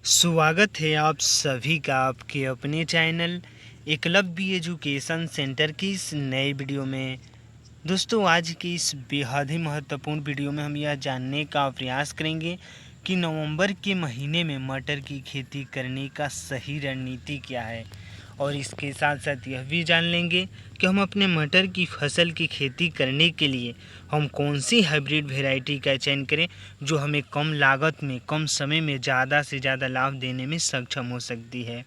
स्वागत है आप सभी का आपके अपने चैनल एकलव्य एजुकेशन सेंटर की इस नए वीडियो में। दोस्तों, आज की इस बेहद ही महत्वपूर्ण वीडियो में हम यह जानने का प्रयास करेंगे कि नवंबर के महीने में मटर की खेती करने का सही रणनीति क्या है, और इसके साथ साथ यह भी जान लेंगे कि हम अपने मटर की फसल की खेती करने के लिए हम कौन सी हाइब्रिड वैरायटी का चयन करें जो हमें कम लागत में कम समय में ज़्यादा से ज़्यादा लाभ देने में सक्षम हो सकती है।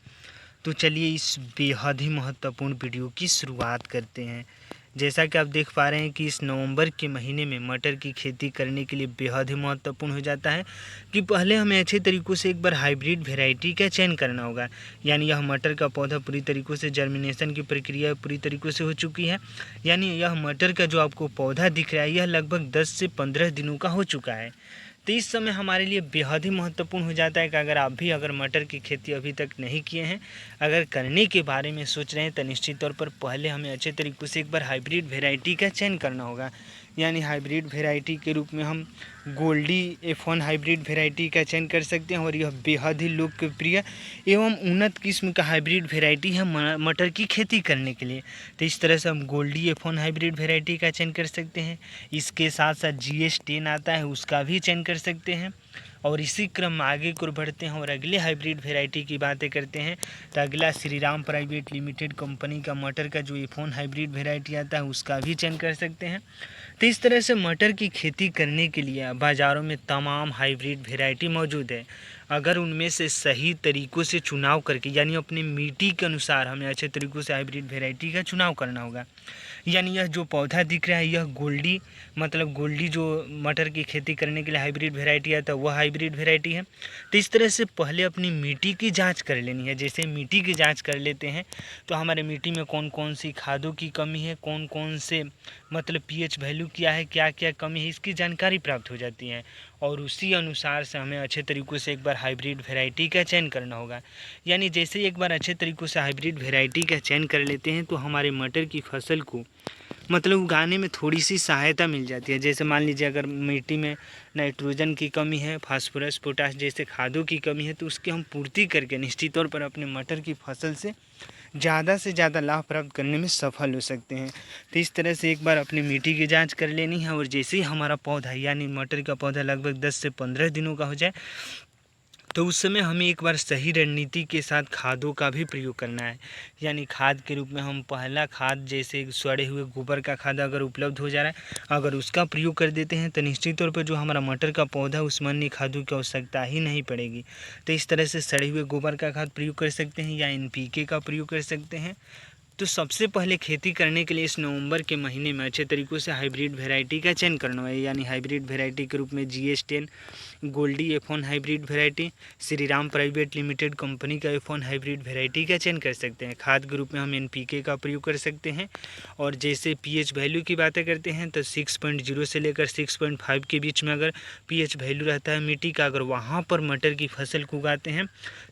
तो चलिए इस बेहद ही महत्वपूर्ण वीडियो की शुरुआत करते हैं। जैसा कि आप देख पा रहे हैं कि इस नवंबर के महीने में मटर की खेती करने के लिए बेहद ही महत्वपूर्ण हो जाता है कि पहले हमें अच्छे तरीक़ों से एक बार हाइब्रिड वैरायटी का चयन करना होगा। यानी यह मटर का पौधा पूरी तरीक़ों से जर्मिनेशन की प्रक्रिया पूरी तरीक़ों से हो चुकी है। यानी यह मटर का जो आपको पौधा दिख रहा है यह लगभग 10 से 15 दिनों का हो चुका है। तो इस समय हमारे लिए बेहद ही महत्वपूर्ण हो जाता है कि अगर मटर की खेती अभी तक नहीं किए हैं, अगर करने के बारे में सोच रहे हैं, तो निश्चित तौर पर पहले हमें अच्छे तरीक़ों से एक बार हाइब्रिड वैरायटी का चयन करना होगा। यानी हाइब्रिड वैरायटी के रूप में हम गोल्डी F1 हाइब्रिड वैरायटी का चयन कर सकते हैं, और यह बेहद ही लोकप्रिय एवं उन्नत किस्म का हाइब्रिड वैरायटी है मटर की खेती करने के लिए। तो इस तरह से हम गोल्डी F1 हाइब्रिड वैरायटी का चयन कर सकते हैं। इसके साथ साथ GS10 आता है, उसका भी चयन कर सकते हैं। और इसी क्रम में आगे को बढ़ते हैं और अगले हाइब्रिड वैरायटी की बातें करते हैं। तो अगला श्रीराम प्राइवेट लिमिटेड कंपनी का मटर का जो F1 हाइब्रिड वैरायटी आता है उसका भी चयन कर सकते हैं। तो इस तरह से मटर की खेती करने के लिए बाज़ारों में तमाम हाइब्रिड वैरायटी मौजूद है। अगर उनमें से सही तरीक़ों से चुनाव करके, यानी अपनी मिट्टी के अनुसार हमें अच्छे तरीक़ों से हाइब्रिड वैरायटी का चुनाव करना होगा। यानी यह जो पौधा दिख रहा है यह गोल्डी जो मटर की खेती करने के लिए हाइब्रिड वैरायटी आता है वह हाइब्रिड वैरायटी है। तो इस तरह से पहले अपनी मिट्टी की जांच कर लेनी है। जैसे मिट्टी की जांच कर लेते हैं तो हमारे मिट्टी में कौन कौन सी खादों की कमी है, कौन कौन से pH वैल्यू क्या है, क्या क्या कमी है, इसकी जानकारी प्राप्त हो जाती है। और उसी अनुसार से हमें अच्छे तरीक़ों से एक बार हाइब्रिड वैरायटी का चयन करना होगा। यानी जैसे एक बार अच्छे तरीक़ों से हाइब्रिड वैरायटी का चयन कर लेते हैं तो हमारे मटर की फसल को उगाने में थोड़ी सी सहायता मिल जाती है। जैसे मान लीजिए अगर मिट्टी में नाइट्रोजन की कमी है, फास्फोरस पोटाश जैसे खादों की कमी है, तो उसकी हम पूर्ति करके निश्चित तौर पर अपने मटर की फसल से ज़्यादा लाभ प्राप्त करने में सफल हो सकते हैं। तो इस तरह से एक बार अपनी मिट्टी की जांच कर लेनी है, और जैसे ही हमारा पौधा यानी मटर का पौधा लगभग 10 से 15 दिनों का हो जाए तो उस समय हमें एक बार सही रणनीति के साथ खादों का भी प्रयोग करना है। यानी खाद के रूप में हम पहला खाद जैसे सड़े हुए गोबर का खाद अगर उपलब्ध हो जा रहा है, अगर उसका प्रयोग कर देते हैं तो निश्चित तौर पर जो हमारा मटर का पौधा उसमें अन्य खादों की आवश्यकता ही नहीं पड़ेगी। तो इस तरह से सड़े हुए गोबर का खाद प्रयोग कर सकते हैं या NPK का प्रयोग कर सकते हैं। तो सबसे पहले खेती करने के लिए इस नवंबर के महीने में अच्छे तरीक़ों से हाइब्रिड वैरायटी का चयन करना है। यानी हाइब्रिड वैरायटी के रूप में GS10, Goldie F1 hybrid variety, Shriram private limited company का F1 हाइब्रिड वैरायटी का चयन कर सकते हैं। खाद के रूप में हम NPK का प्रयोग कर सकते हैं। और जैसे pH वैल्यू की बातें करते हैं तो 6.0 से लेकर 6.5 के बीच में अगर pH वैल्यू रहता है मिट्टी का, अगर वहाँ पर मटर की फसल को उगाते हैं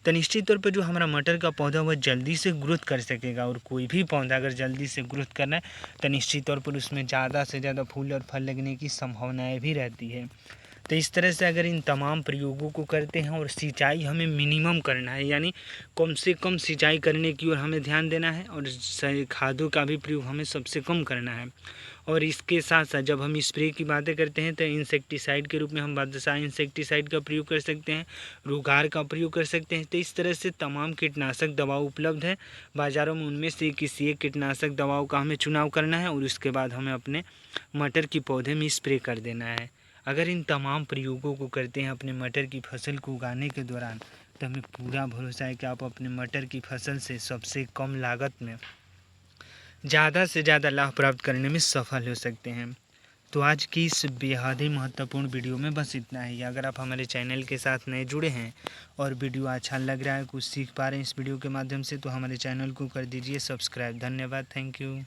तो निश्चित तौर पर जो हमारा मटर का पौधा वह जल्दी से ग्रोथ कर सकेगा। और कोई भी पौधा अगर जल्दी से ग्रोथ करना है तो निश्चित तौर पर उसमें ज़्यादा से ज़्यादा फूल और फल लगने की संभावनाएं भी रहती है। तो इस तरह से अगर इन तमाम प्रयोगों को करते हैं और सिंचाई हमें मिनिमम करना है, यानी कम से कम सिंचाई करने की ओर हमें ध्यान देना है, और खादों का भी प्रयोग हमें सबसे कम करना है। और इसके साथ साथ जब हम स्प्रे की बातें करते हैं तो इंसेक्टिसाइड के रूप में हम बादशाह इंसेक्टिसाइड का प्रयोग कर सकते हैं, रोगार का प्रयोग कर सकते हैं। तो इस तरह से तमाम कीटनाशक दवा उपलब्ध है बाज़ारों में, उनमें से किसी एक कीटनाशक दवाओं का हमें चुनाव करना है और उसके बाद हमें अपने मटर की पौधे में स्प्रे कर देना है। अगर इन तमाम प्रयोगों को करते हैं अपने मटर की फसल को उगाने के दौरान तो हमें पूरा भरोसा है कि आप अपने मटर की फसल से सबसे कम लागत में ज़्यादा से ज़्यादा लाभ प्राप्त करने में सफल हो सकते हैं। तो आज की इस बेहद ही महत्वपूर्ण वीडियो में बस इतना ही। अगर आप हमारे चैनल के साथ नए जुड़े हैं और वीडियो अच्छा लग रहा है, कुछ सीख पा रहे हैं इस वीडियो के माध्यम से, तो हमारे चैनल को कर दीजिए सब्सक्राइब। धन्यवाद, थैंक यू।